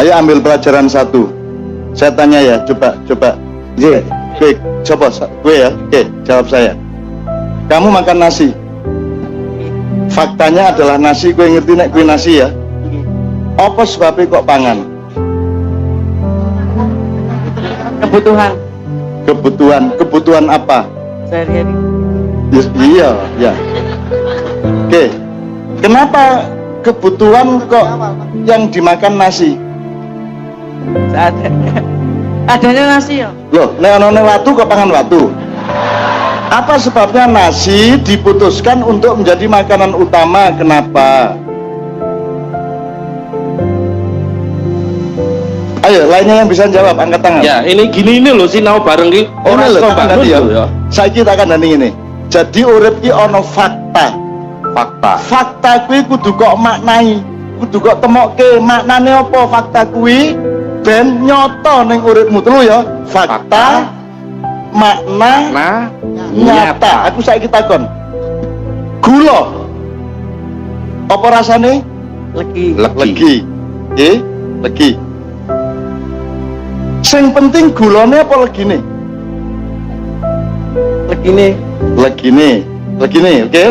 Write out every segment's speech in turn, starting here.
Ayo ambil pelajaran 1. Saya tanya ya, coba. J, coba gue ya. Oke, jawab saya. Kamu makan nasi. Faktanya adalah nasi, gue ngerti nek gue nasi ya. Apa sebabnya kok pangan? Kebutuhan apa? Sehari-hari. Iya, ya. Oke. Kenapa kebutuhan kok yang dimakan nasi? Adanya nasi ya. Loh, nek ana watu kok pangan watu? Apa sebabnya nasi diputuskan untuk menjadi makanan utama? Kenapa? Ayo, lainnya yang bisa jawab, angkat tangan. Ya, ini loh sinau bareng ki. Ora Ora lho, bangun tadi ya. ya. Saiki tak kandhani ngene. Jadi urip ki ana fakta. Fakta kuwi kudu kok maknai, kudu kok temokke maknane apa fakta kuwi ben nyata ning uripmu telu ya. Fakta, makna, nyata. Aku saiki takon. Gula. Apa rasane? Legi. Legi. Nggih, legi. Sing penting gulane apa legine? Legine, oke?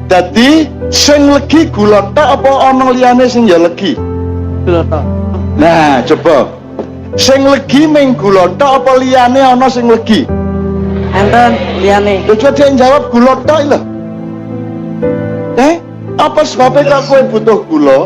Dadi sing legi gula tok apa ana liyane sing ya legi? Gula tok. Nah, coba. Sing legi mung gula tok apa liyane ana sing legi? Enten liyane. Lha coba dia jawab gula tok lho. Apa sebabnya kok kowe butuh gula?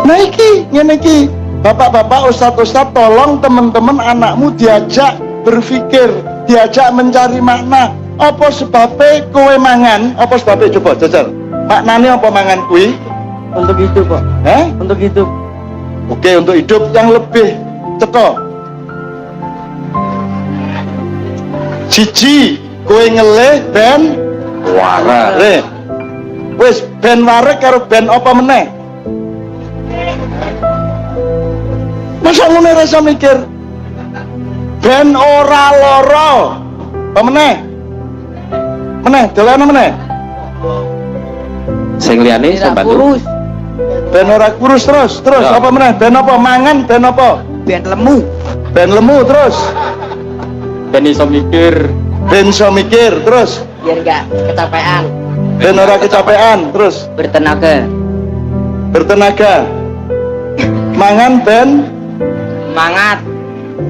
Nah iki, ngene iki. Bapak-bapak, ustadz-ustadz, tolong teman-teman anakmu diajak berpikir, diajak mencari makna. Apa sebabnya kowe mangan? Apa sebabnya? Coba jajal. Maknanya apa mangan kuwi? Untuk hidup, Pak. Untuk hidup. Oke, untuk hidup yang lebih cetha. Siji, kowe ngelih ben warak. Wis ben warak karo ben apa meneh? Masa ngene ra iso mikir? Ben ora lara. Apa meneh? Dolan meneh. Sing liyane iso bantu. Kurus. Ben ora kurus terus Ya. apa meneh? Ben apa mangan? Ben apa? Ben lemu. Ben lemu terus. Ben iso mikir. Ben iso mikir terus. Biar enggak kecapean. Ben ora kecapean terus. Bertenaga. Mangan ben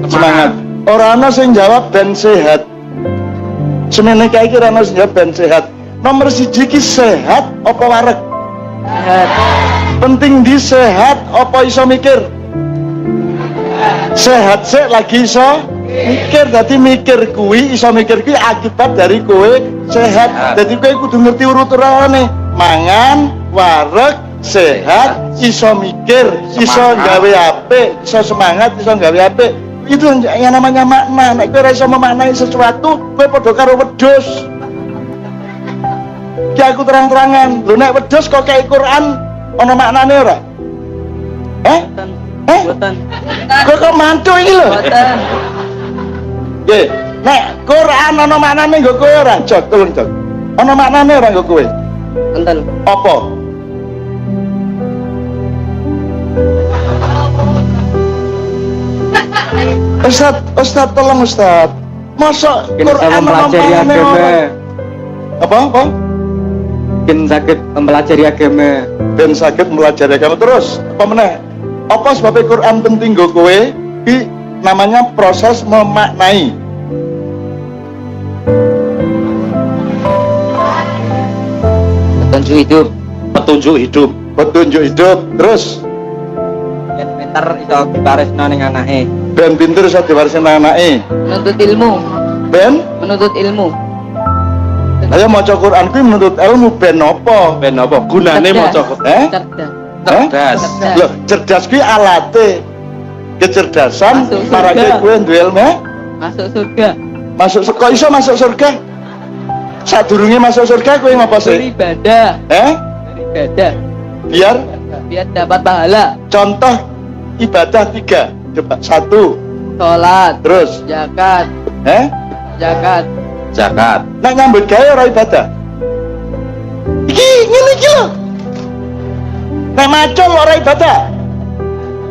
Semangat. Ora ana sing jawab ben sehat. Semene kae iki ora ana sing jawab ben sehat. Nomor 1 ki sehat apa wareg? Sehat. Penting di sehat apa iso mikir? Sehat sik lagi iso mikir. Dadi mikir kuwi iso mikir kuwi akibat dari kowe sehat. Dadi kowe kudu ngerti urut-urutane. Mangan, wareg, sehat, iso mikir, iso gawe apik, iso semangat, iso gawe apik. Itu yang namanya makna. Nek kowe ora iso memaknai sesuatu, kowe padha karo wedhus. Ki aku terang-terangan, lho nek wedhus kok kayak Quran ana maknane ora? Boten. Kok mantu iki lho? Boten. Nggih, nek Quran ana maknane nggo kowe ora? Jog, tolong jog. Ana maknane ora nggo kowe? Enten. Apa? Ustaz, tolong Ustaz. Masa Quran mempelajari agama. Apa? Ben sakit mempelajari agama. Ben sakit mempelajari agama terus. Apa meneh? Apa sebabnya Quran penting nggo kowe? Iki namanya proses memaknai. Petunjuk hidup. Terus Ben pinter iso diparisno ning anake. ben pinter iso diwarisno anake. Menuntut ilmu. Ayo maca Quran kuwi menuntut ilmu ben apa? Ben apa? Gunane maca cerdas. Loh, cerdas kuwi alate. Kecerdasan Masuk surga. marake kowe duwe ilmu. Masuk surga. Kok iso masuk surga? Sadurunge masuk surga kowe ngapa sih? Beribadah. Beribadah. Biar Biar dapat pahala. contoh ibadah 3. Coba 1. Sholat. Terus Zakat. zakat. Zakat. Nek nyambut gawe ora ibadah. Nek macul ora ibadah.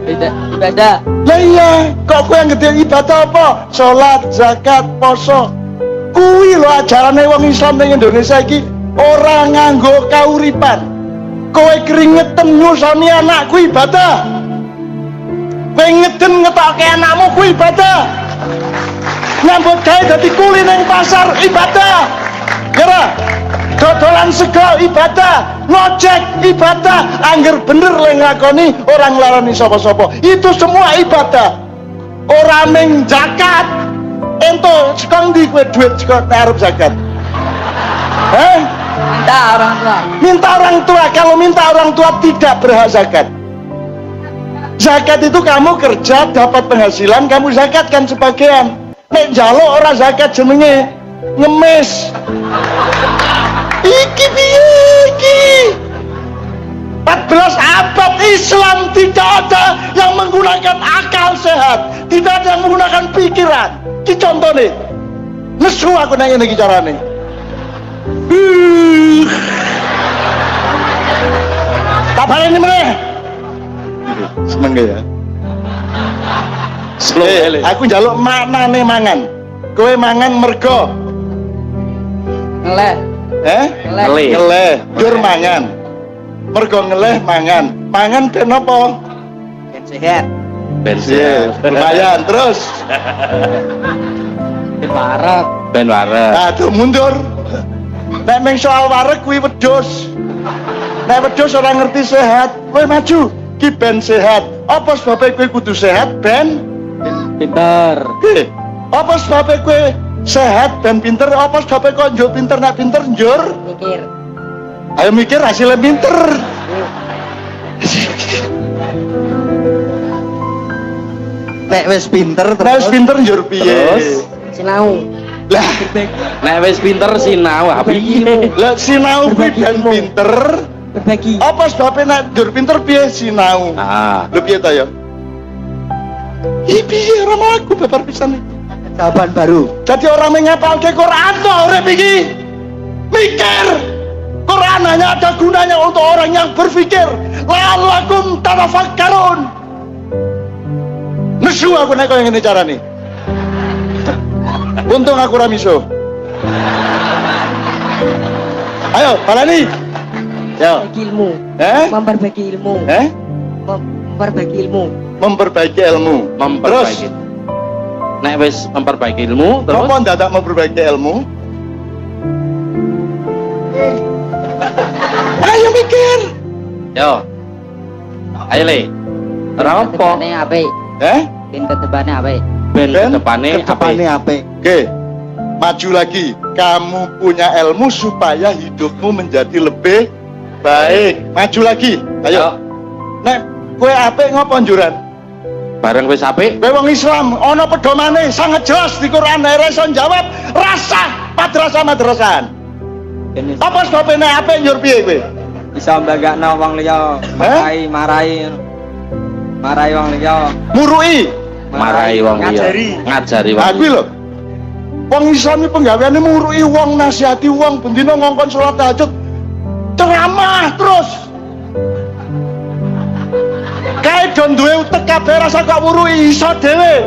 Ibadah. Lah iya, kok kowe yang gede ibadah apa? Salat, zakat, poso. Kuwi lho ajarane wong Islam ning Indonesia iki ora nganggo kauripan. Kowe keringetan nyusoni anakku ibadah. Kowe ngeden ngetokke anakmu kuwi ibadah. Nyambut gawe dadi kuli ning pasar ibadah. Ya, dodolan sego ibadah, ngojek ibadah, angger bener le nglakoni orang nglarani sapa-sapa. Itu semua ibadah. Ora ming zakat. Ento sekang ndi kowe duit saka arep zakat? Minta orang tua. Minta orang tua. Kalau minta orang tua tidak berhak zakat. Zakat itu kamu kerja dapat penghasilan, kamu zakatkan sebagian. Nek njaluk ora zakat jenenge ngemis. Iki piye iki? 14 abad Islam tidak ada yang menggunakan akal sehat, tidak ada yang menggunakan pikiran. Iki contohnya. Nesu aku nanya iki carane. Tak balik ini meneh. Seneng ya? Aku njaluk maknane mangan. Kowe mangan mergo Ngeleh. Ngeleh. Jur mangan. Mergo ngeleh mangan. Mangan ben apa? Ben sehat. Bensin. Lumayan terus. Ben wareg. Ben wareg. Aduh mundur. Nek meng soal wareg kuwi wedhus. Nek wedhus ora ngerti sehat, kowe maju. Ki ben sehat. Apa sebabe kowe kudu sehat ben Pinter. Ki. Apa sebabe kowe sehat ben pinter? Apa sebabe kok njur pinter nek pinter njur? Mikir. Ayo mikir hasilnya pinter. Nek wis pinter Nek wis pinter njur piye? Sinau. Lah, nek wis pinter sinau api. lah sinau kuwi ben pinter. Berbagi. Apa sebabnya nek njur pinter piye sinau? Ah, Lho piye ta ya? Iki piye ora mlaku babar pisan iki. jawaban baru. Jadi orang menghafalke Quran to urip iki. Mikir. Quran hanya ada gunanya untuk orang yang berpikir. La'allakum tatafakkarun. Nesu aku nek koyo ngene carane. Untung aku ora miso. Ayo, balani. Yo. Berbagi ilmu. Memperbagi ilmu. Memperbagi ilmu. Memperbaiki ilmu. Memperbaiki. Nek wis memperbaiki ilmu terus Apa ndadak memperbaiki ilmu? Ayo mikir. yo. Ayo le. Ora apa? Ketepane apik. Ben ketepane apik. Ben ketepane apa? Oke. Maju lagi. Kamu punya ilmu supaya hidupmu menjadi lebih baik. Maju lagi. Ayo. Nek kowe apik ngopo njuran? Bareng wis apik, Kowe wong Islam, ana pedomane sangat jelas di Quran, nek iso jawab rasa madrasah-madrasahan. Apa sebabnya nek apik njur piye kowe? Bisa mbagakno wong liya, marahi wong liya. Murui. marahi wong liya. Ngajari wong. Aku lho. Wong Islam iki penggaweane murui wong, nasihati wong, bendina ngongkon salat tahajud. Ceramah terus. Kae don duwe utek kabeh rasa kok murui iso dhewe.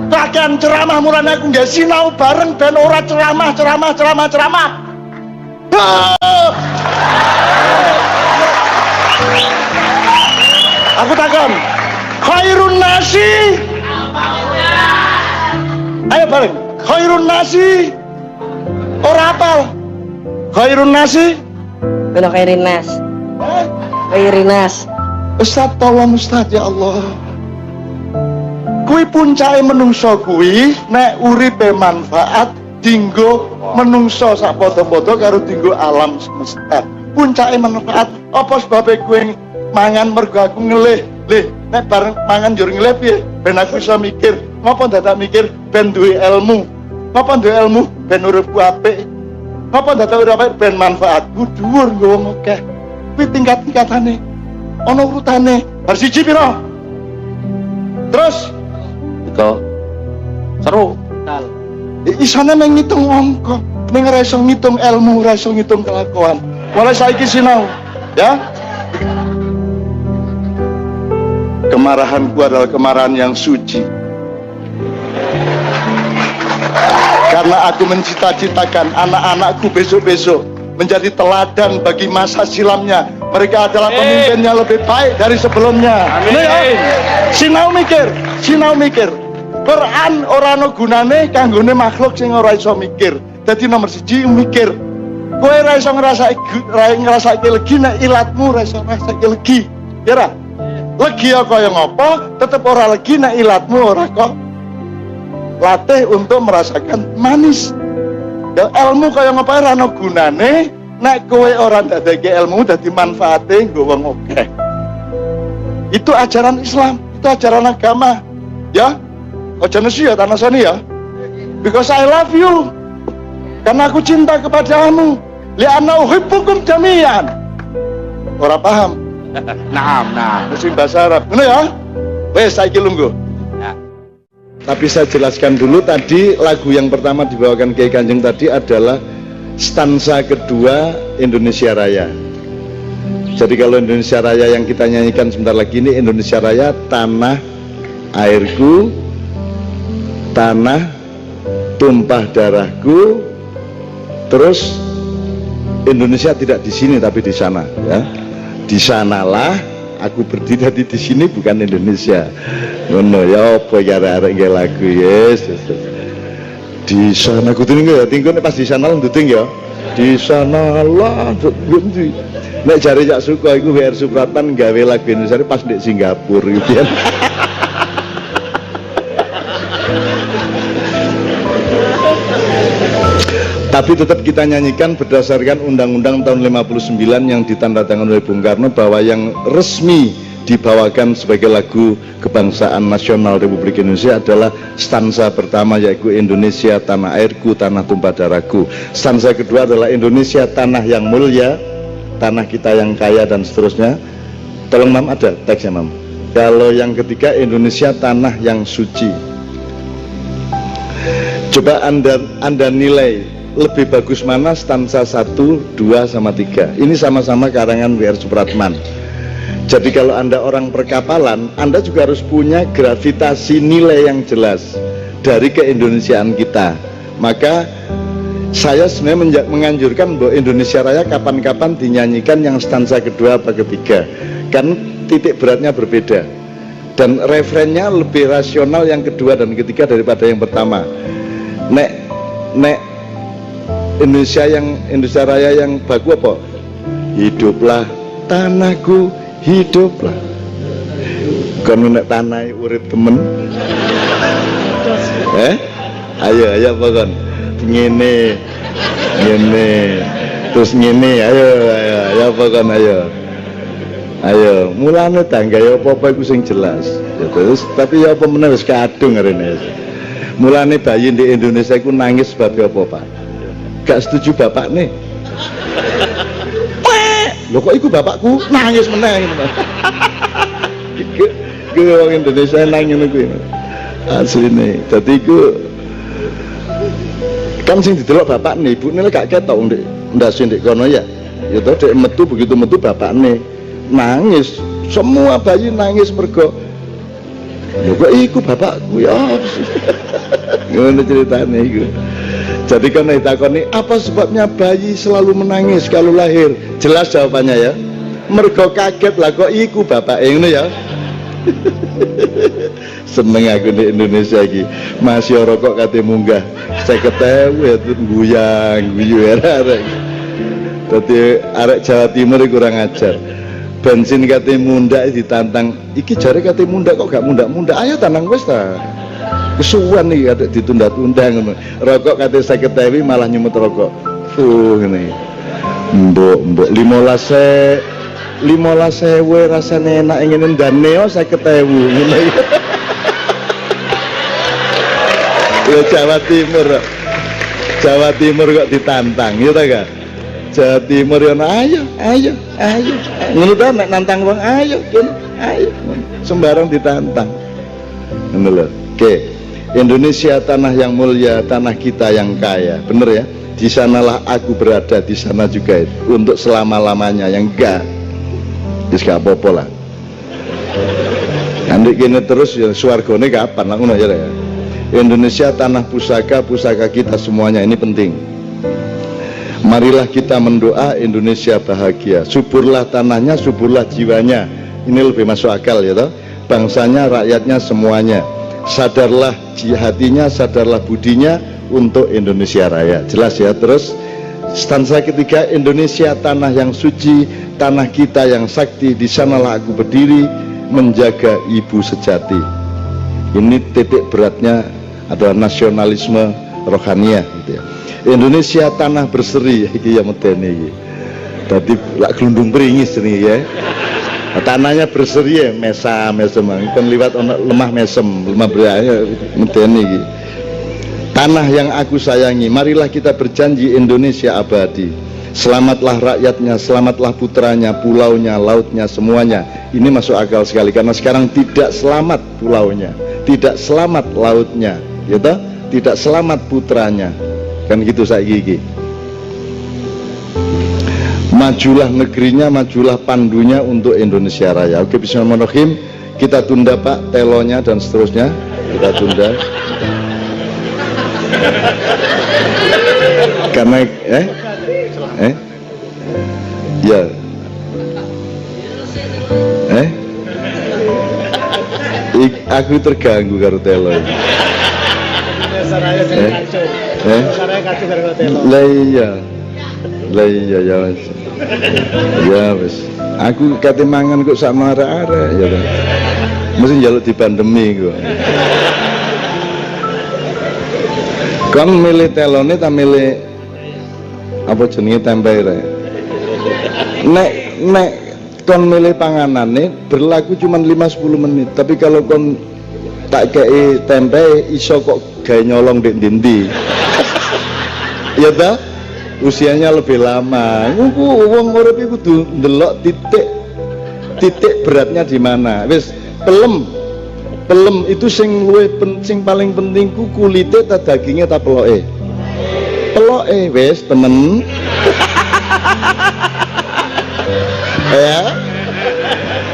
Kakean ceramah mulane aku nggak sinau bareng ben ora ceramah. Aku takon. Khairun nasi. Ayo bareng. Khairun nasi. Ora apal. Khairun nasi. Beno kairinas. Kairinas. Ustaz tolong Ustaz ya Allah. Kuwi puncake menungso kuwi nek uripe manfaat dinggo menungso sak padha-padha karo dinggo alam semesta. Puncake manfaat apa sebabe kuwi mangan mergo aku ngelih. Nek bareng mangan njur ngelih piye? Ben aku iso mikir. Ngopo dadak mikir ben duwe ilmu. Ngopo duwe ilmu ben uripku apik. Ngopo dadak urip apik ben manfaatku dhuwur nggo wong akeh. Kuwi tingkat-tingkatane. Ana urutane. Bar siji pira? Terus Iko seru. isane meng ngitung angka, ning ora iso ngitung ilmu, ora iso ngitung kelakuan. Mulai saiki sinau, ya. Kemarahanku adalah kemarahan yang suci. Karena aku mencita-citakan anak-anakku besok-besok menjadi teladan bagi masa silamnya. Mereka adalah pemimpin yang lebih baik dari sebelumnya. Amin. Sinau mikir. Quran ora ana gunane kanggone makhluk sing ora iso mikir. Dadi nomor 1 mikir. Kowe ora iso ngrasake legi nek ilatmu ora iso ngrasake legi. Ya ora? Legi kaya ngopo, tetep ora legi nek ilatmu ora kok latih untuk merasakan manis. Ya ilmu kaya ngopo ora ana gunane nek kowe ora ndadekake ilmu dadi manfaate nggo wong akeh. Itu ajaran Islam, itu ajaran agama. Ya? Aja nasi ya, tanah sani ya. Because I love you. Karena aku cinta kepadamu. Li'anna uhibbukum jami'an. Ora paham. Nah. Mesti bahasa Arab. Ngono ya? Wes saiki lungguh. Ya. Tapi saya jelaskan dulu tadi lagu yang pertama dibawakan Kiai Kanjeng tadi adalah stansa kedua Indonesia Raya. Jadi kalau Indonesia Raya yang kita nyanyikan sebentar lagi ini Indonesia Raya, tanah airku, tanah tumpah darahku, terus Indonesia tidak di sini tapi di sana, ya. Di sanalah aku berdiri, di sini bukan Indonesia. Ngono ya apa ya arek lagu yes. Di sana aku tinggal ya, tinggal pas di sana nduting ya. Di sanalah nduting. Nek jare jak suka iku WR Supratan gawe lagu Indonesia pas di Singapura gitu ya. Tapi tetap kita nyanyikan berdasarkan Undang-Undang tahun 59 yang ditandatangani oleh Bung Karno bahwa yang resmi dibawakan sebagai lagu kebangsaan nasional Republik Indonesia adalah stansa pertama yaitu Indonesia tanah airku, tanah tumpah darahku. Stansa kedua adalah Indonesia tanah yang mulia, tanah kita yang kaya dan seterusnya. Tolong Mam, ada teksnya Mam. Kalau yang ketiga Indonesia tanah yang suci. Coba anda nilai lebih bagus mana stansa 1, 2, sama 3. Ini sama-sama karangan W.R. Supratman. Jadi kalau Anda orang perkapalan, Anda juga harus punya gravitasi nilai yang jelas dari keindonesiaan kita. Maka saya sebenarnya menganjurkan bahwa Indonesia Raya kapan-kapan dinyanyikan yang stansa kedua atau ketiga. Kan titik beratnya berbeda. Dan referennya lebih rasional yang kedua dan ketiga daripada yang pertama. Nek Indonesia Raya yang bagus apa? Hiduplah tanahku, hiduplah. Kon nek tanah urip temen. Ayo apa kon? Ngene. Terus ngene, ayo apa kon ayo. Mulane tangga ya apa-apa iku sing jelas. Ya terus tapi ya apa meneh wis kadung arene. Mulane bayi di Indonesia iku nangis sebab apa, Pak? Gak setuju bapak nih. Loh kok iku bapakku nangis meneng. Iku orang Indonesia nangis niku. Asline. Dadi iku kan sing didelok bapak nih, ibune gak ketok ndek ndase ndek kono ya. Ya to dek metu begitu metu bapakne nangis. Semua bayi nangis mergo lho kok iku bapakku ya. Ngono ceritane iku. Jadi kan ditakoni apa sebabnya bayi selalu menangis kalau lahir? Jelas jawabannya ya. Mergo kaget lah kok iku bapak ngono ya. Seneng aku di Indonesia iki. Masih rokok kate munggah 50.000 ya guyu arek. Dadi arek Jawa Timur kurang ajar. Bensin kate mundak ditantang. Iki jare kate mundak kok gak mundak-mundak. Ayo tanang wis ta. Kesuwen nih ada ditunda-tunda ngono. Rokok kate 50.000 malah nyumut rokok. Ngene. Mbok 15.000 rasane enak ngene ndaneo 50.000 ngene. Ya Jawa Timur kok ditantang, ya ta gak? Jawa Timur ya ayo. Ngono ta nek nantang wong ayo. Sembarang ditantang. Ngono lho. Oke. Indonesia tanah yang mulia, tanah kita yang kaya, bener ya? Di sanalah aku berada, di sana juga itu untuk selama-lamanya. Yang enggak, gak apa-apa lah. Andai kene terus ya swargane kapan lah ngono ya. Indonesia tanah pusaka, pusaka kita semuanya, ini penting. Marilah kita mendoa Indonesia bahagia. Suburlah tanahnya, suburlah jiwanya. Ini lebih masuk akal ya toh. Bangsanya, rakyatnya semuanya. Sadarlah hatinya, sadarlah budinya untuk Indonesia Raya. Jelas ya. Terus stanza ketiga, Indonesia tanah yang suci, tanah kita yang sakti, di sanalah aku berdiri menjaga ibu sejati. Ini titik beratnya adalah nasionalisme rohaniah gitu ya. Indonesia tanah berseri iki ya medeni iki. Dadi lak glundung pringis ini ya. Tanahnya berseri ya, mesam kan liwat ono lemah mesem, lemah beraya medeni iki. Tanah yang aku sayangi, marilah kita berjanji Indonesia abadi. Selamatlah rakyatnya, selamatlah putranya, pulaunya, lautnya, semuanya. Ini masuk akal sekali karena sekarang tidak selamat pulaunya, tidak selamat lautnya, ya toh? Tidak selamat putranya. Kan gitu saya gigi. Majulah negerinya, majulah pandunya untuk Indonesia Raya. Oke, bismillahirrahmanirrahim. Kita tunda Pak telonya dan seterusnya. Kita tunda. Karena ya aku terganggu karo telo ini. Lah iya ya Mas. Ya wis. Aku kate mangan kok sak marek-arek ya to. Mesti njaluk dipandemi kok. Kon milih telone ta milih apa jenenge tempe rek? Nek kon milih panganane berlaku cuma 5-10 menit, tapi kalau kon tak kei tempe iso kok gawe nyolong ndek ndi. Ya ta? Usianya lebih lama. Wong urip iku kudu ndelok titik beratnya di mana. Wis pelem itu sing paling penting ku kulite ta daginge ta peloke. Peloke wis temen.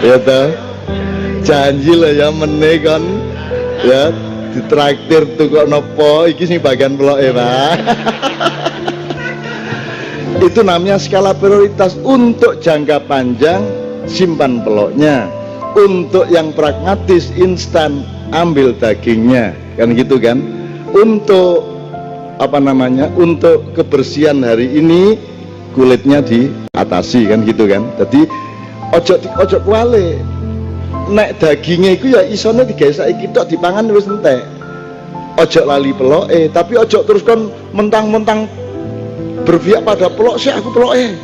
Ya ta. Janji lah ya meneh kon ya ditraktir tuh kok nopo iki sing bagian peloke, Pak. Itu namanya skala prioritas. Untuk jangka panjang simpan peloknya, untuk yang pragmatis instan ambil dagingnya, kan gitu kan. Untuk apa namanya, untuk kebersihan hari ini kulitnya diatasi, kan gitu kan. Jadi ojo kuale nek dagingnya itu ya isone digawe saiki tok dipangan wis entek. Ojo lali peloke, tapi ojo terus kon mentang-mentang berpihak pada pelok sih aku peloke.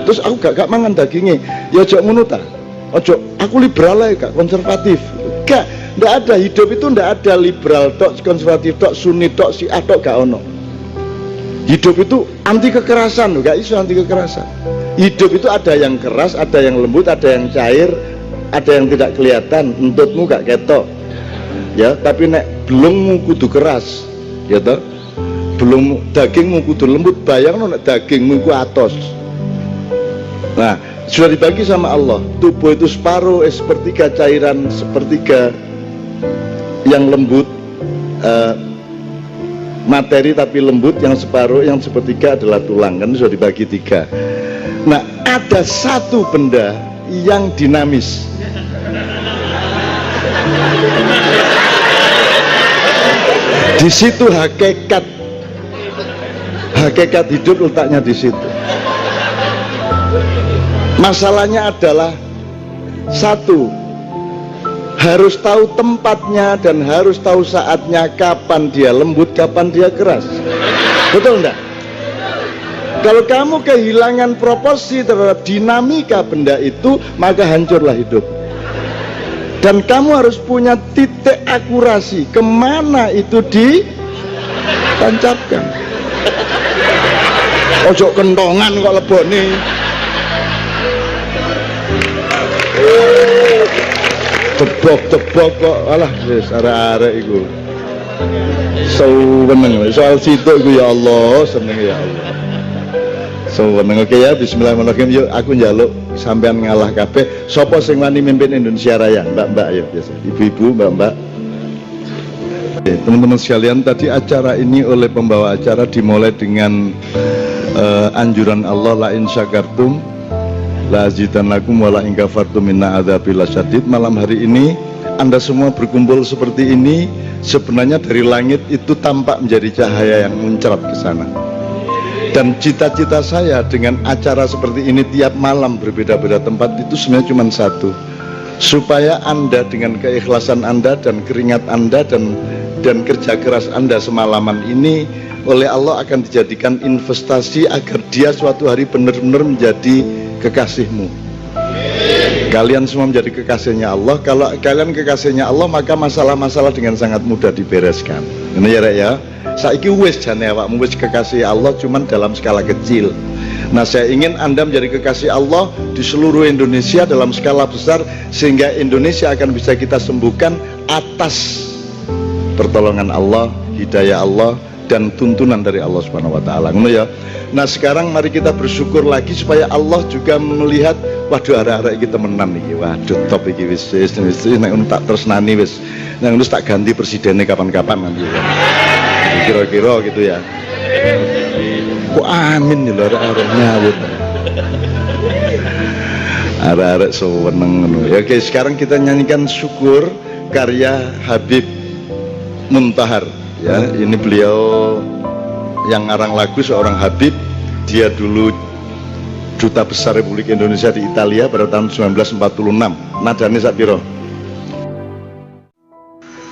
Terus aku gak mangan dagingnya. Ya ojo ngono ta. Ojo aku liberal ae gak konservatif. Ndak ada, hidup itu ndak ada liberal tok, konservatif tok, sunni tok, syiah tok, gak ono. Hidup itu anti kekerasan, gak iso anti kekerasan. Hidup itu ada yang keras, ada yang lembut, ada yang cair, ada yang tidak kelihatan, entutmu gak ketok. Ya, tapi nek belummu kudu keras, ya toh. Belum dagingmu kudu lembut, bayangno nek dagingmu iku atos. Nah, sudah dibagi sama Allah. Tubuh itu separuh, sepertiga cairan, sepertiga yang lembut, materi tapi lembut, yang separuh, yang sepertiga adalah tulang. Kan sudah dibagi 3. Nah, ada satu benda yang dinamis. Di situ hakikat hidup letaknya di situ. Masalahnya adalah satu, harus tahu tempatnya dan harus tahu saatnya, kapan dia lembut, kapan dia keras. Betul enggak? Kalau kamu kehilangan proporsi terhadap dinamika benda itu, maka hancurlah hidup. Dan kamu harus punya titik akurasi kemana itu ditancapkan. Ojo kentongan kok lebone. Tebok-tebok kok, alah wis arek-arek iku. Seneng soal situ iku, ya Allah, seneng ya Allah. Seneng oke ya, bismillahirrahmanirrahim. Yuk aku njaluk sampean ngalah kabeh. Sapa sing wani mimpin Indonesia Raya? Mbak-mbak ya biasa. Ibu-ibu, mbak-mbak. Oke, teman-teman sekalian, tadi acara ini oleh pembawa acara dimulai dengan anjuran Allah, la in syakartum la azidannakum wa la in kafartum inna adzabil lasyadid. Malam hari ini Anda semua berkumpul seperti ini, sebenarnya dari langit itu tampak menjadi cahaya yang muncrat ke sana. Dan cita-cita saya dengan acara seperti ini tiap malam berbeda-beda tempat itu sebenarnya cuma satu, supaya Anda dengan keikhlasan Anda dan keringat Anda dan kerja keras Anda semalaman ini oleh Allah akan dijadikan investasi agar dia suatu hari benar-benar menjadi kekasihmu. Kalian semua menjadi kekasihnya Allah. Kalau kalian kekasihnya Allah, maka masalah-masalah dengan sangat mudah dibereskan. Ini ya Rek ya. Saiki wis jane awakmu wis kekasih Allah, cuman dalam skala kecil. Nah, saya ingin Anda menjadi kekasih Allah di seluruh Indonesia dalam skala besar, sehingga Indonesia akan bisa kita sembuhkan atas pertolongan Allah, hidayah Allah, dan tuntunan dari Allah Subhanahu wa taala. Ngono ya. Nah, sekarang mari kita bersyukur lagi supaya Allah juga melihat, waduh arek-arek kita menang iki. Waduh top iki wis nek tak tresnani wis. Nang tak ganti presidennya kapan-kapan nanti. Kira-kira gitu ya. Kok amin nih lho arek-arek nyawut. Arek-arek seneng ngono. Ya oke, sekarang kita nyanyikan syukur karya Habib Muntahar ya. Ini beliau yang ngarang lagu seorang Habib. Dia dulu Duta Besar Republik Indonesia di Italia pada tahun 1946. Nadane sak pira?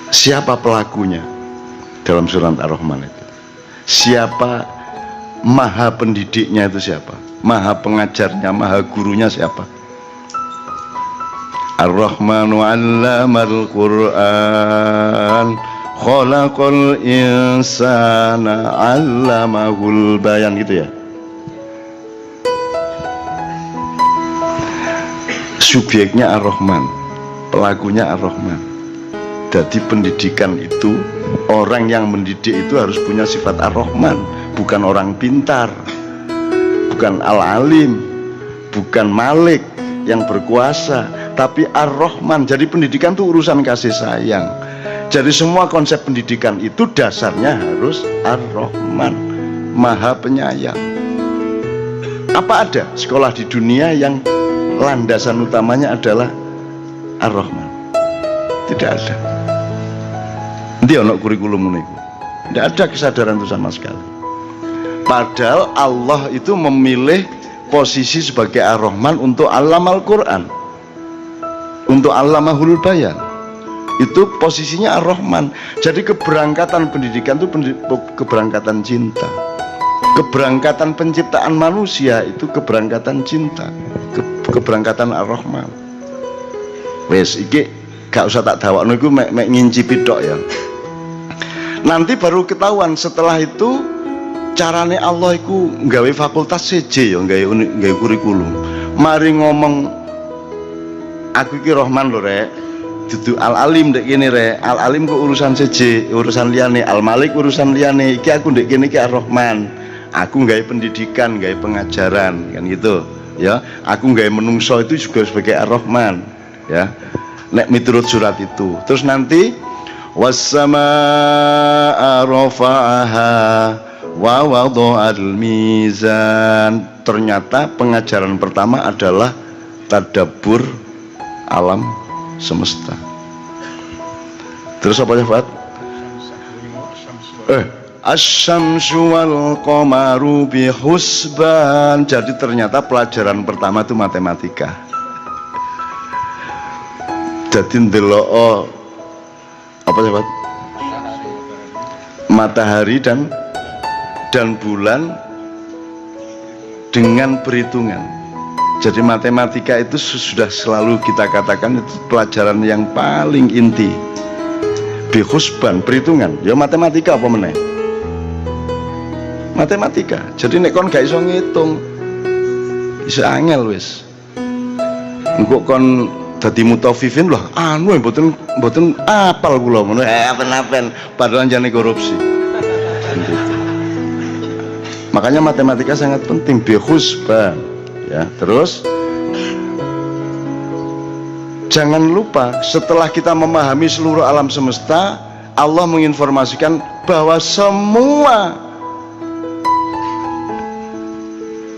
Siapa pelakunya? Dalam surat Ar-Rahman itu, siapa maha pendidiknya itu siapa? Maha pengajarnya, maha gurunya siapa? Ar-Rahmanu 'allamal Qur'an, khalaqal insana 'allamahul bayan, gitu ya. Subjeknya Ar-Rahman, pelakunya Ar-Rahman. Jadi pendidikan itu, orang yang mendidik itu harus punya sifat Ar-Rahman, bukan orang pintar, bukan Al-Alim, bukan Malik yang berkuasa, tapi Ar-Rahman. Jadi pendidikan itu urusan kasih sayang. Jadi semua konsep pendidikan itu dasarnya harus Ar-Rahman, Maha Penyayang. Apa ada sekolah di dunia yang landasan utamanya adalah Ar-Rahman? Tidak ada. Dia ono kurikulum niku. Tidak ada kesadaran itu sama sekali. Padahal Allah itu memilih posisi sebagai Ar-Rahman untuk Allamal Quran, untuk Allamahul Bayan. Itu posisinya Ar-Rahman. Jadi keberangkatan pendidikan itu keberangkatan cinta. Keberangkatan penciptaan manusia itu keberangkatan cinta, keberangkatan Ar-Rahman. Wes iki gak usah tak dawakno iku mek ngincipi tok ya. Nanti baru ketahuan setelah itu carane Allah iku nggawe fakultas CJ ya, nggawe kurikulum. Mari ngomong aku iki Rahman lho Rek, dudu Al-Alim ndek kene Rek. Al-Alim kok urusan CJ, urusan liyane. Al-Malik urusan liyane. Iki aku ndek kene iki Ar-Rahman. Aku nggawe pendidikan, nggawe pengajaran, kan gitu ya. Aku nggawe menungso itu juga sebagai Ar-Rahman ya. Nek miturut surat itu. Terus nanti was-samaa'a rafa'aha wa wada'al mizan. Ternyata pengajaran pertama adalah tadabbur alam semesta. Terus apa ya Fat? Asy-syamsu wal qamaru bihusban. Jadi ternyata pelajaran pertama itu matematika. Jadi ndelok apa sih Pak? Matahari dan bulan dengan perhitungan. Jadi matematika itu sudah selalu kita katakan itu pelajaran yang paling inti. Bihusban, perhitungan. Ya matematika apa meneh? Matematika. Jadi nek kon gak iso ngitung, iso angel wis. Engko kon dadi mutawifin loh, mboten apal kula ngono. Apen-apen padahal jane korupsi. Makanya matematika sangat penting, bihusban. Ya, terus jangan lupa setelah kita memahami seluruh alam semesta, Allah menginformasikan bahwa semua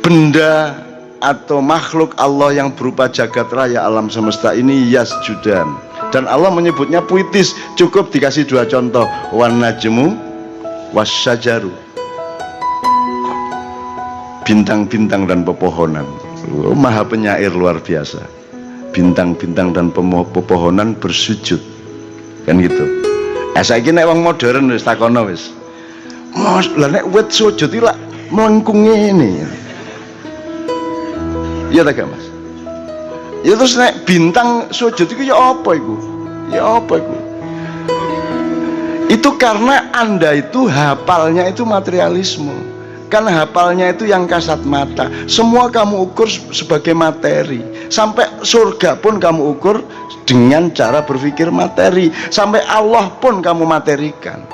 benda atau makhluk Allah yang berupa jagat raya alam semesta ini yasjudan, dan Allah menyebutnya puitis. Cukup dikasih 2 contoh, wan najmu wasyajaru, bintang-bintang dan pepohonan. Maha penyair luar biasa. Bintang-bintang dan pepohonan bersujud, kan gitu. Saiki nek wong modern wis takono wis. Lah nek wit sujud iki lak melengkung ngene. Iya tak Mas? Ya terus nek bintang sujud itu ya apa iku? Ya apa iku? Itu karena Anda itu hafalnya itu materialisme. Kan hafalnya itu yang kasat mata. Semua kamu ukur sebagai materi. Sampai surga pun kamu ukur dengan cara berpikir materi. Sampai Allah pun kamu materikan.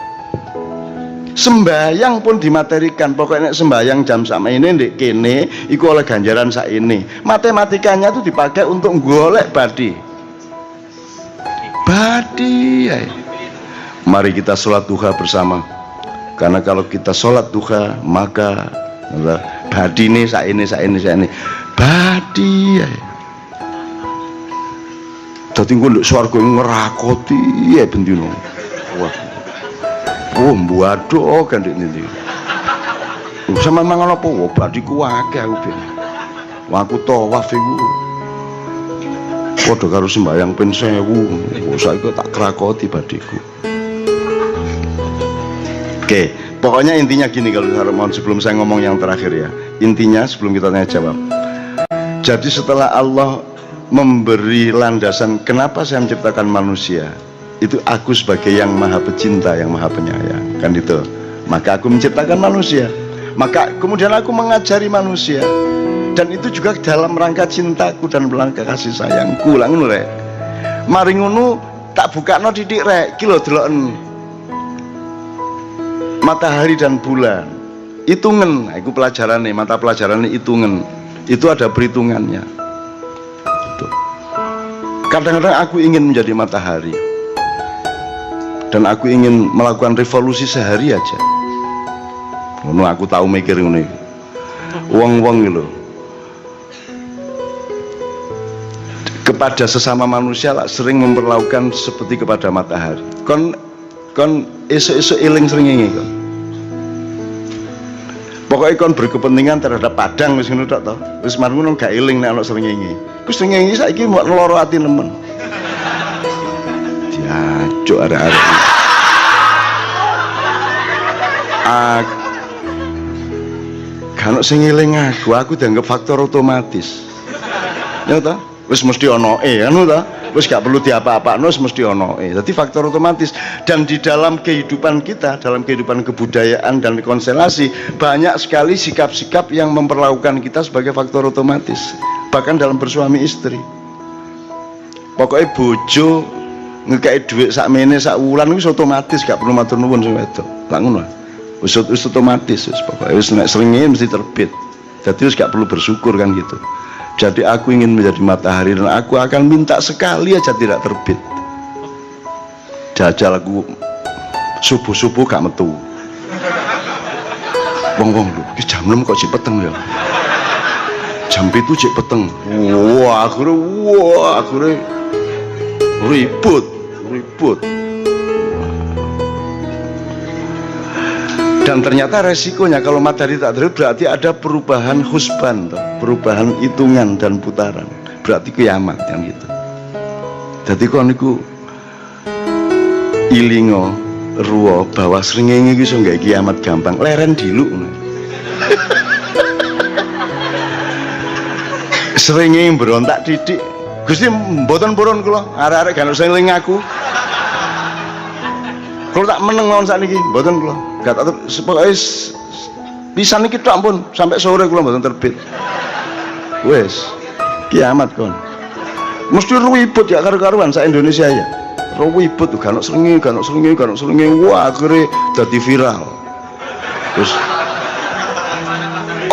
Sembayang pun dimaterikan. Pokoknya sembayang jam sama ini ndek kene iku oleh ganjaran sak ini. Matematikanya itu dipakai untuk golek badi. Badi ya. Mari kita sholat duha bersama. Karena kalau kita sholat duha maka badi ini sak ini badi ya. Dadi engko nduk swarga ngerakoti ya bendino. Wah. Oh, mbuado kan ndek ndi. Sama mangan apa? Wah, badiku akeh aku ben. Wah, aku tawaf iku. Padha karo sembayang ping 1000. Wah, saiki tak krakoti badiku. Oke, pokoknya intinya gini kalau mohon sebelum saya ngomong yang terakhir ya. Intinya sebelum kita tanya jawab. Jadi setelah Allah memberi landasan kenapa saya menciptakan manusia, itu aku sebagai yang maha pecinta, yang maha penyayang, kan itu. Maka aku menciptakan manusia. Maka kemudian aku mengajari manusia. Dan itu juga dalam rangka cintaku dan rangka kasih sayangku. Lah ngono rek. Mari ngono tak bukakno titik rek, ki lho deloken. Matahari dan bulan hitungan, itu pelajaran nih, mata pelajaran nih hitungan, itu ada perhitungannya. Kadang-kadang aku ingin menjadi matahari dan aku ingin melakukan revolusi sehari aja. Ngono aku tahu mikir ngono. Wong-wong lho kepada sesama manusia lah sering memperlakukan seperti kepada matahari. Kon esok-esok eling srengenge kon. Pokoknya kon berkepentingan terhadap padang wis ngono tok to. Wis mar ngono gak eling nek ana srengenge. Ku srengenge saiki mau loro ati nemen. Diacuk arek-arek. Kan sing eling aku dianggap faktor otomatis. Ya ta? Wis mesti ono kan ta? Wis gak perlu diapa-apakno, wis mesti ono. Jadi faktor otomatis. Dan di dalam kehidupan kita, dalam kehidupan kebudayaan dan konstelasi, banyak sekali sikap-sikap yang memperlakukan kita sebagai faktor otomatis. Bahkan dalam bersuami istri. Pokoknya bojo ngekei duit sak mene sak wulan wis otomatis gak perlu matur nuwun sing wedok. Lah ngono. Wis otomatis wis pokoke wis nek srengenge mesti terbit. Jadi wis gak perlu bersyukur kan gitu. Jadi aku ingin menjadi matahari dan aku akan minta sekali aja tidak terbit. Jajal aku subuh-subuh gak metu. Wong-wong lho, iki jam 6 kok cek peteng ya. Jam 7 cek peteng. Wah, akhirnya ribut. Dan ternyata resikonya kalau matahari tak terbit berarti ada perubahan husban, perubahan hitungan dan putaran. Berarti kiamat yang gitu. Jadi kon niku ilingo ruwo bahwa srengenge iki iso nggae kiamat gampang, leren diluk. Srengenge berontak didik. Gusti mboten purun kula, arek-arek gak usah eling aku. Kalau tak meneng mawon sakniki mboten kula. Gak tak pokoke pisan iki tok ampun sampai sore kula mboten terbit. Wes kiamat kon. Mesti ribut ya karo-karuan sak Indonesia ya. Ribut tuh kan srengenge. Wah, akhirnya dadi viral. Terus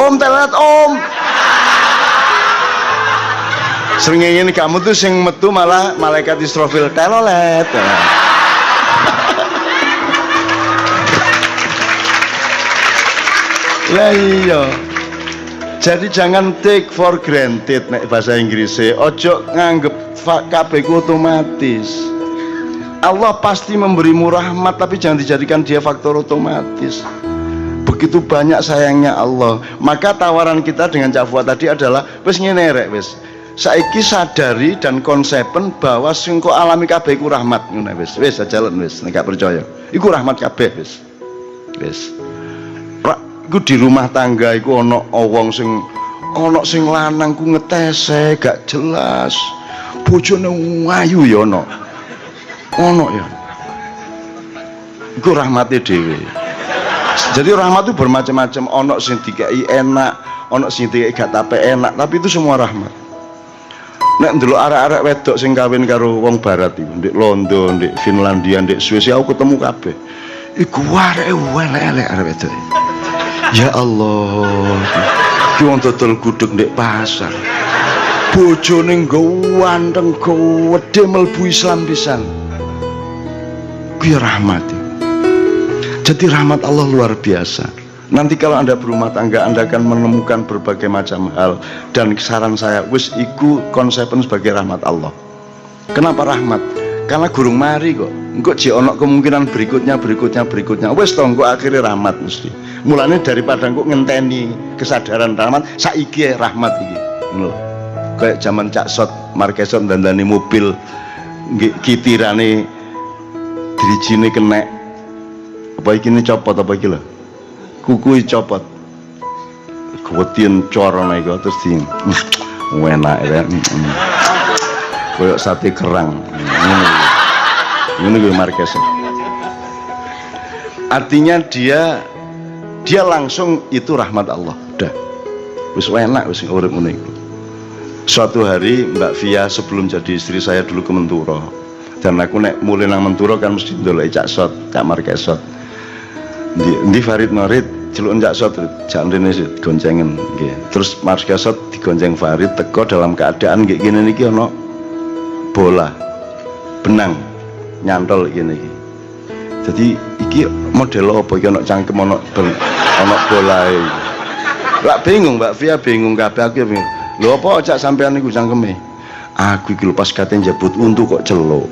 Om telat om. Srengenge ini kamu tuh sing metu malah malaikat Israfil telolet. Lah iya. Jadi jangan take for granted nek bahasa Inggrisnya. Ojo nganggep kabeh ku otomatis. Allah pasti memberimu rahmat, tapi jangan dijadikan dia faktor otomatis. Begitu banyak sayangnya Allah. Maka tawaran kita dengan Cak Fuad tadi adalah wis ngene rek wis. Saiki sadari dan konsepen bahwa sing kok alami kabeh iku rahmat ngono wis. Wis jalan wis nek gak percaya. Iku rahmat kabeh wis. Wis. Iku di rumah tangga iku ana wong sing lanang ku ngetese gak jelas. Bojone ayu ya ana. Ono ya. Iku rahmate dhewe. Jadi rahmat itu bermacam-macam, ono sing dikai enak, ono sing dikai gak tape enak, tapi itu semua rahmat. Nek ndelok arek-arek wedok sing kawin karo wong barat iku, ndek Londo, ndek Finlandia, ndek Swiss, aku ketemu kabeh. Iku areke elek-elek arek wedok. Ya Allah. Ki wong dodol gudeg ndek pasar. Bojone ganteng gede mlebu Islam pisan. Ku ya rahmat. Jadi rahmat Allah luar biasa. Nanti kalau Anda berumah tangga, Anda akan menemukan berbagai macam hal. Dan saran saya, wis iku konsepen sebagai rahmat Allah. Kenapa rahmat? Karena gurung mari kok. Engko jek ono kemungkinan berikutnya. Wis to engko akhirnya rahmat mesti. Mulane daripada engko ngenteni kesadaran rahmat, saiki rahmat iki. Ngono. Kayak zaman Cak Sot, Marquesot dandani mobil kitirane dirijine kenek. Apa iki copot apa iki lho? Kuku copot. Kewedian corone iku terus di enak ya. Koyok sate kerang. Ini gue Marquez. Artinya dia langsung itu rahmat Allah. Udah. Wis enak wis urip ngene iku. Suatu hari Mbak Via sebelum jadi istri saya dulu ke Menturo. Dan aku nek mulai nang Menturo kan mesti ndoleki Cak Sot, Cak Marquesot. Di Farid Marid celuk Cak Sot, jak rene goncengen nggih. Terus Marquesot digonceng Farid teko dalam keadaan nggih ngene niki ana bola. Benang nyantol ngene iki. Jadi iki model apa iki ana cangkem ana bolae. Lah bingung Mbak Via bingung kabeh aku bingung. Lho apa Cak sampean niku cangkeme? Aku iki pas kate njebut untu kok celuk.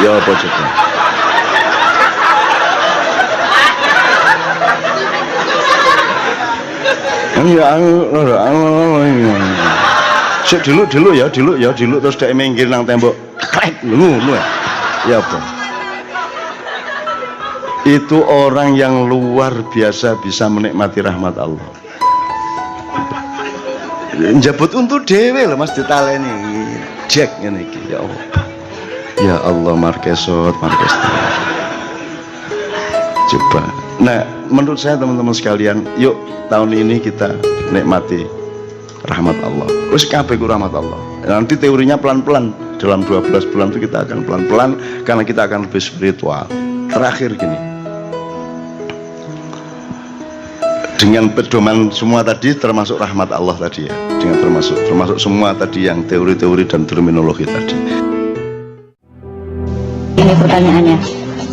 Ya apa coba? Sik dulu ya terus dhek minggir nang tembok. Krek ngono ya apa? Itu orang yang luar biasa bisa menikmati rahmat Allah. Njabut untuk dhewe lho Mas ditaleni. Jack ngene iki ya Allah. Ya Allah Marquesot. Coba. Nah, menurut saya teman-teman sekalian, yuk tahun ini kita nikmati rahmat Allah. Wis kabeh ku rahmat Allah. Nanti teorinya pelan-pelan. Dalam 12 bulan itu kita akan pelan-pelan karena kita akan lebih spiritual. Terakhir gini. Dengan pedoman semua tadi termasuk rahmat Allah tadi ya, dengan termasuk semua tadi yang teori-teori dan terminologi tadi. Ini pertanyaannya,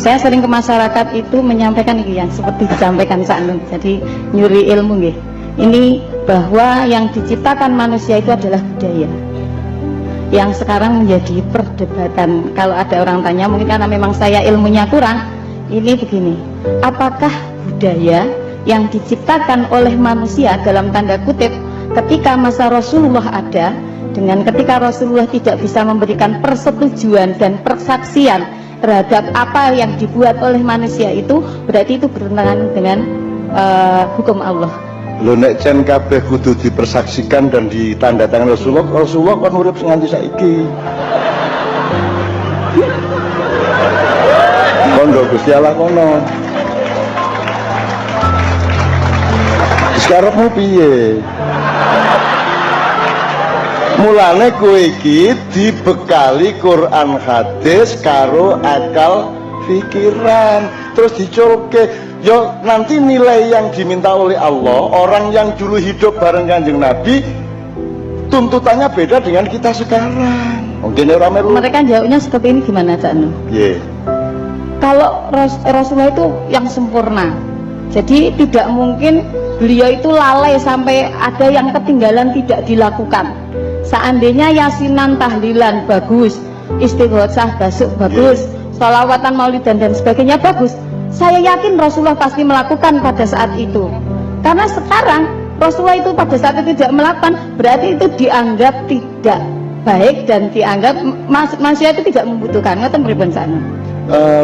saya sering ke masyarakat itu menyampaikan ini yang seperti disampaikan Cak Nun, jadi nyuri ilmu nggih. Ini bahwa yang diciptakan manusia itu adalah budaya. Yang sekarang menjadi perdebatan. Kalau ada orang tanya, mungkin karena memang saya ilmunya kurang. Ini begini, apakah budaya yang diciptakan oleh manusia dalam tanda kutip ketika masa Rasulullah ada dengan ketika Rasulullah tidak bisa memberikan persetujuan dan persaksian terhadap apa yang dibuat oleh manusia itu, berarti itu bertentangan dengan hukum Allah. Lho nek jan kabeh kudu dipersaksikan dan ditandatangan Rasulullah kan urip nganti saiki. Kondo Gusti Allah kono. Karepmu piye? Mulane kowe iki dibekali Quran hadis karo akal pikiran, terus diculke Yo nanti nilai yang diminta oleh Allah, orang yang dulu hidup bareng Kanjeng Nabi, tuntutannya beda dengan kita sekarang. Mungkin orang Mereka jawabnya seperti ini, gimana Cak Nur? Yeah. Kalau Rasulullah itu yang sempurna, jadi tidak mungkin beliau itu lalai sampai ada yang ketinggalan tidak dilakukan. Seandainya yasinan, tahlilan bagus, istighosah bagus, sholawatan, maulidan dan sebagainya bagus, saya yakin Rasulullah pasti melakukan pada saat itu. Karena sekarang Rasulullah itu pada saat itu tidak melakukan, berarti itu dianggap tidak baik dan dianggap manusia itu tidak membutuhkan. Ngoten pripun sakno?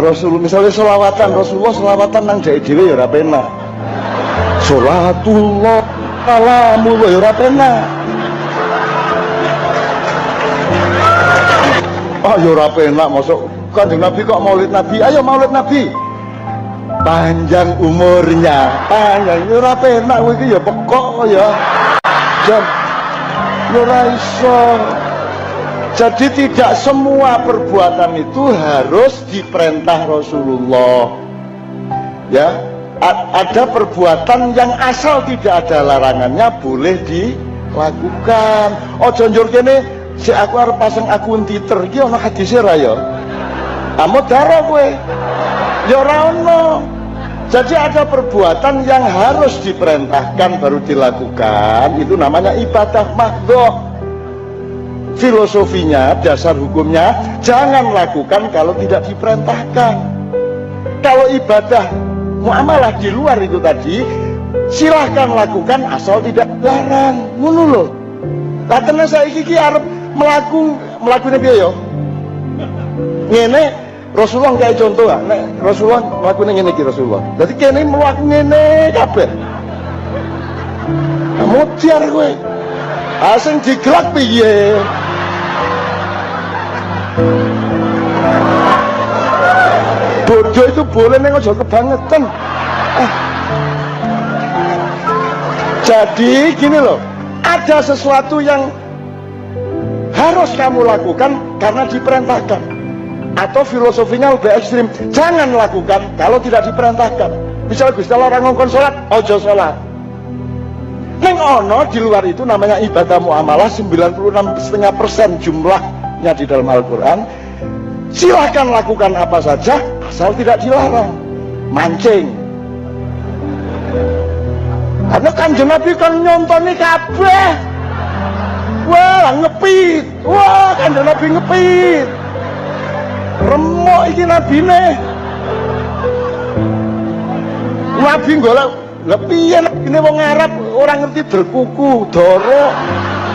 Rasulullah misalnya Rasulullah selawatan nang jake dhewe ya ora penak. Sholatullah salamullah ya ora penak. Oh ya ora penak, masuk Kanjeng Nabi kok maulid Nabi. Ayo maulid Nabi. Panjang umurnya, panjang ya ora penak kowe iki ya pekok ya. Jam ya ora iso. Jadi tidak semua perbuatan itu harus diperintah Rasulullah. Ya, ada perbuatan yang asal tidak ada larangannya boleh dilakukan. Ojo njur kene si aku arep pasang akun Twitter iki ana hadise ra ya. Kamu daro kowe. Ya ora ono. Jadi ada perbuatan yang harus diperintahkan baru dilakukan, itu namanya ibadah mahdhah. Filosofinya, dasar hukumnya, jangan lakukan kalau tidak diperintahkan. Kalau ibadah muamalah di luar itu tadi, silahkan lakukan asal tidak dilarang. Ngono lho. Lah tenan saiki iki arep mlakune piye yo? Ngene Rasulullah kayak contoh lah, nek Rasulullah mlakune ngene iki Rasulullah. Dadi kene mlaku ngene kabeh. Mutiar kowe. Asing digelak piye? Bodoh itu boleh neng ojo kebangetan. Jadi gini loh, ada sesuatu yang harus kamu lakukan karena diperintahkan. Atau filosofinya lebih ekstrim, jangan lakukan kalau tidak diperintahkan. Misalnya Gusti Allah orang ngongkon sholat, ojo sholat. Neng ono di luar itu namanya ibadah muamalah 96,5% jumlahnya di dalam Al-Quran. Silahkan lakukan apa saja asal tidak dilarang. Mancing, karena Kanjeng Nabi kan nyontoni kabeh. Wah ngepit, wah Kanjeng Nabi ngepit. Remuk iki nabine. Nabi golek lha piye nabine wong Arab ora ngerti berkuku, doro,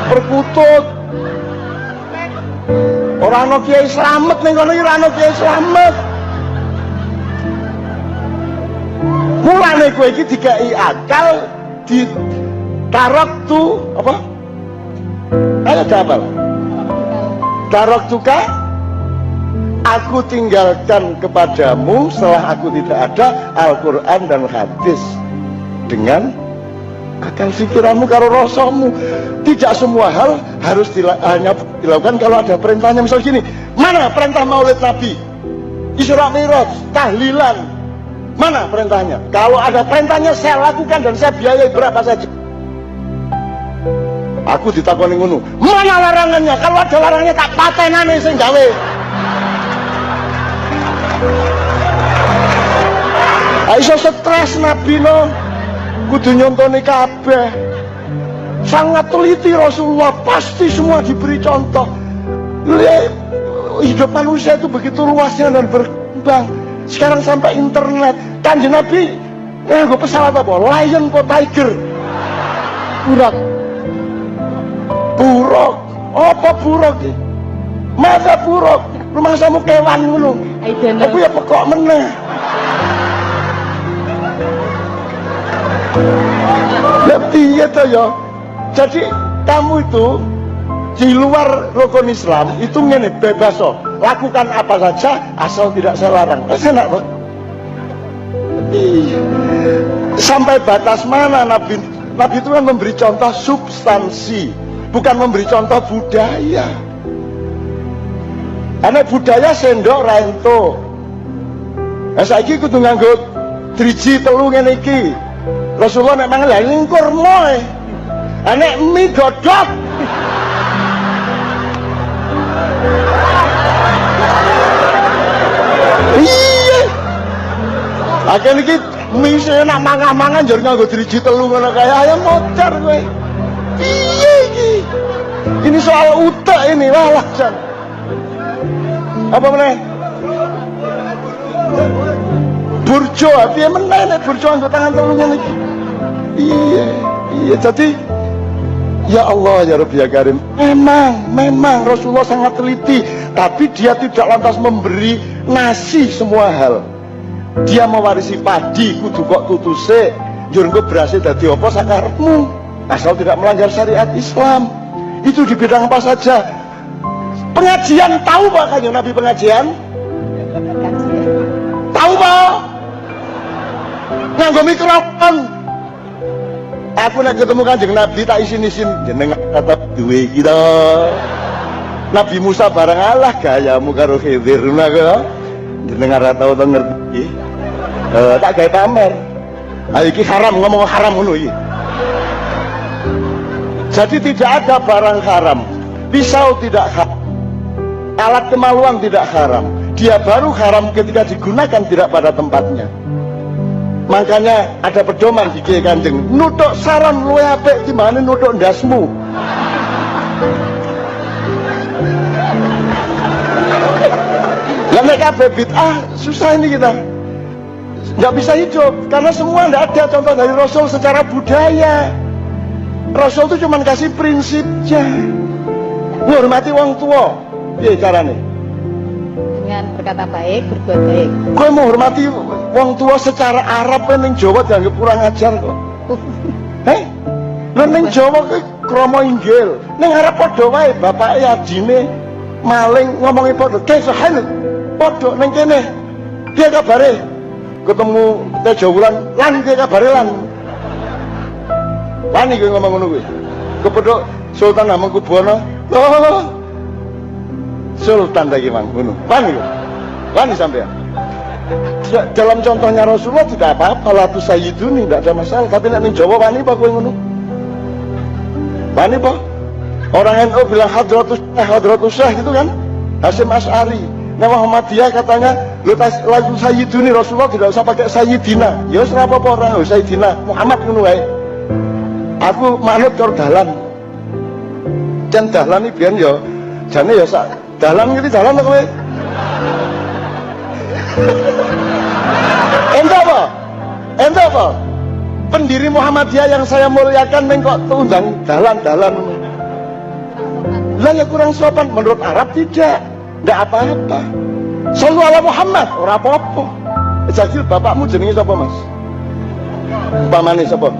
perkutut. Ora ana Kiai Slamet ning kono iki ora ana Kiai Slamet. Mulane kowe iki dikai akal di tarok tu apa? Ayo dabal. Tarok tuka aku tinggalkan kepadamu setelah aku tidak ada Al-Quran dan hadis dengan akal pikiranmu karo rasamu. Tidak semua hal harus hanya dilakukan kalau ada perintahnya. Misal gini, mana perintah maulid Nabi, Isra Mi'raj, tahlilan, mana perintahnya? Kalau ada perintahnya saya lakukan dan saya biayai berapa saja. Aku ditakoni ngono, mana larangannya? Kalau ada larangannya tak patenane sing gawe. Aisyah stres Nabi no, kudu nyontoni kabeh. Sangat teliti Rasulullah, pasti semua diberi contoh. Lihat, hidup manusia itu begitu luasnya dan berkembang. Sekarang sampai internet. Kanjeng Nabi gue pesawat apa? Lion po Tiger? Buruk. Buruk. Apa buruk? Masa buruk? Rumah samu kewan ngono. Aku ya pekok meneh. Piye to ya? Jadi kamu itu di luar rukun Islam itu ngene bebas so. Lakukan apa saja asal tidak saya larang. Enak loh. Sampai batas mana Nabi itu kan memberi contoh substansi, bukan memberi contoh budaya. Karena budaya sendok rento. Saiki kudu nganggo driji telu ngene iki. Rasulullah nek mangan lha ning kurma. Nek mie godhog. Iya. Akhirnya iki mie nak mangan-mangan njur nganggo driji telu ngono kaya ayam mocar kowe. Piye iki? Ini soal utek ini walah jan. Apa meneh? Burjo, piye meneh nek burjo nganggo tangan telu ngene iki. Iya, iya jadi ya Allah ya Rabbi ya Karim. Memang Rasulullah sangat teliti, tapi dia tidak lantas memberi nasi semua hal. Dia mewarisi padi kudu kok tutuse njur engko berhasil dadi apa sakarepmu asal tidak melanggar syariat Islam. Itu di bidang apa saja. Pengajian tahu Pak Kanjeng Nabi pengajian? Tahu Pak? Nganggo mikrofon. Aku nek ketemu Kanjeng Nabi tak isin-isin jeneng kata duwe iki to. Nabi Musa barang Allah gayamu karo Khidir ngono jeneng ora tau to ngerti. Tak gawe pamer. Ayo iki haram ngomong haram ngono iki. Jadi tidak ada barang haram. Pisau tidak haram. Alat kemaluan tidak haram. Dia baru haram ketika digunakan tidak pada tempatnya. Makanya ada pedoman di Kiai Kanjeng, nutuk saran luwe apik timbangane nutuk ndasmu. Lah nek kabeh bid'ah susah ini kita. Nggak bisa hidup karena semua nggak ada contoh dari Rasul secara budaya. Rasul itu cuma kasih prinsipnya. Menghormati wong tua. Piye carane? Dengan berkata baik, berbuat baik. Kowe menghormati wong tua secara Arab ning Jawa dianggap kurang ajar kok. Lha ning Jawa kuwi krama inggil. Ning Arab padha wae bapake adine maling ngomongi padha. Kesahan padha ning kene. Piye kabare? Ketemu Tejo Wulan, lan piye kabare lan? Wani kowe ngomong ngono kuwi. Kepethuk Sultan Hamengkubuwana. Loh. Sultan lagi mang ngono. Wani kok. Wani sampean. Dalam contohnya Rasulullah tidak apa-apa, la tu sayyiduni, tidak ada masalah. Tapi nek ning Jawa wani apa kowe ngono? Wani apa? Orang NU bilang hadratus syekh gitu kan? Hasyim Asy'ari. Nah Muhammadiyah katanya lagu sayyiduni, Rasulullah tidak usah pakai sayyidina. Ya wis ora apa-apa orang sayyidina Muhammad ngono wae. Aku manut karo dalan. Jan dalan iki biyen ya jane ya sak dalan ngerti dalan to kowe? Ente apa? Pendiri Muhammadiyah yang saya muliakan ning kok undang dalan-dalan. Lah ya kurang sopan menurut Arab tidak. Ndak apa-apa. Sallu ala Muhammad, ora apa-apa. Jadi bapakmu jenenge sapa, Mas? Pamane sapa?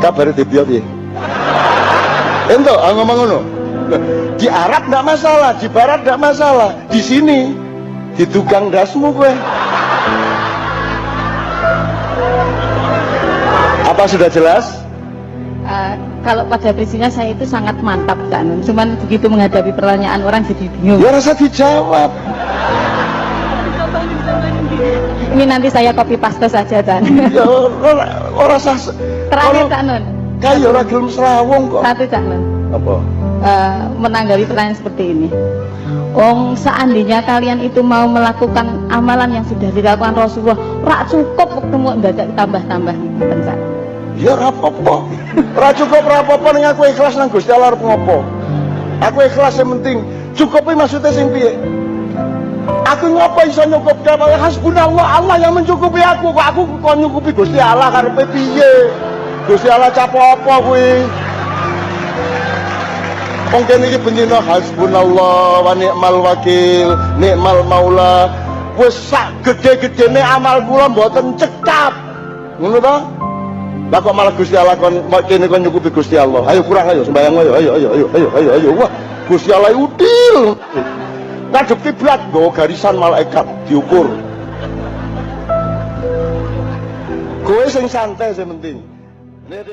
Kabare dipiye piye? Ento ngomong ngono. Di Arab ndak masalah, di Barat ndak masalah. Di sini di tukang dasmu kowe. Apa sudah jelas? Kalau pada prinsipnya saya itu sangat mantap Kak Nun. Cuman begitu menghadapi pertanyaan orang jadi bingung. Ya rasa dijawab. Ini nanti saya copy paste saja Dan. Ya ora sah. Terakhir Kak Nun. Kayak ora gelem srawung kok. Satu Kak Nun. Apa? Menanggapi pertanyaan seperti ini. Seandainya kalian itu mau melakukan amalan yang sudah dilakukan Rasulullah, rak cukup ketemu dadak tambah-tambah gitu Kak. Ya ora apa-apa. Ora cukup ora apa-apa ning aku ikhlas nang Gusti Allah arep ngopo. Aku ikhlas yang penting. Cukupi maksudnya sing piye? Aku ngopo iso nyukupke apa? Hasbunallah, Allah yang mencukupi aku. Kok aku kok nyukupi Gusti Allah karepe piye? Gusti Allah capo apa kuwi? Wong kene iki bendina hasbunallah wa ni'mal wakil, ni'mal maula. Wis sak gede-gedene amal kula mboten cekap. Ngono to? Lah kok malah Gusti Allah kon kene kon nyukupi Gusti Allah. Ayo kurang ayo sembayang ayo. Wah, Gusti Allah udil. Ngadep kiblat nggawa garisan malaikat diukur. Kowe sing santai sing penting. Nek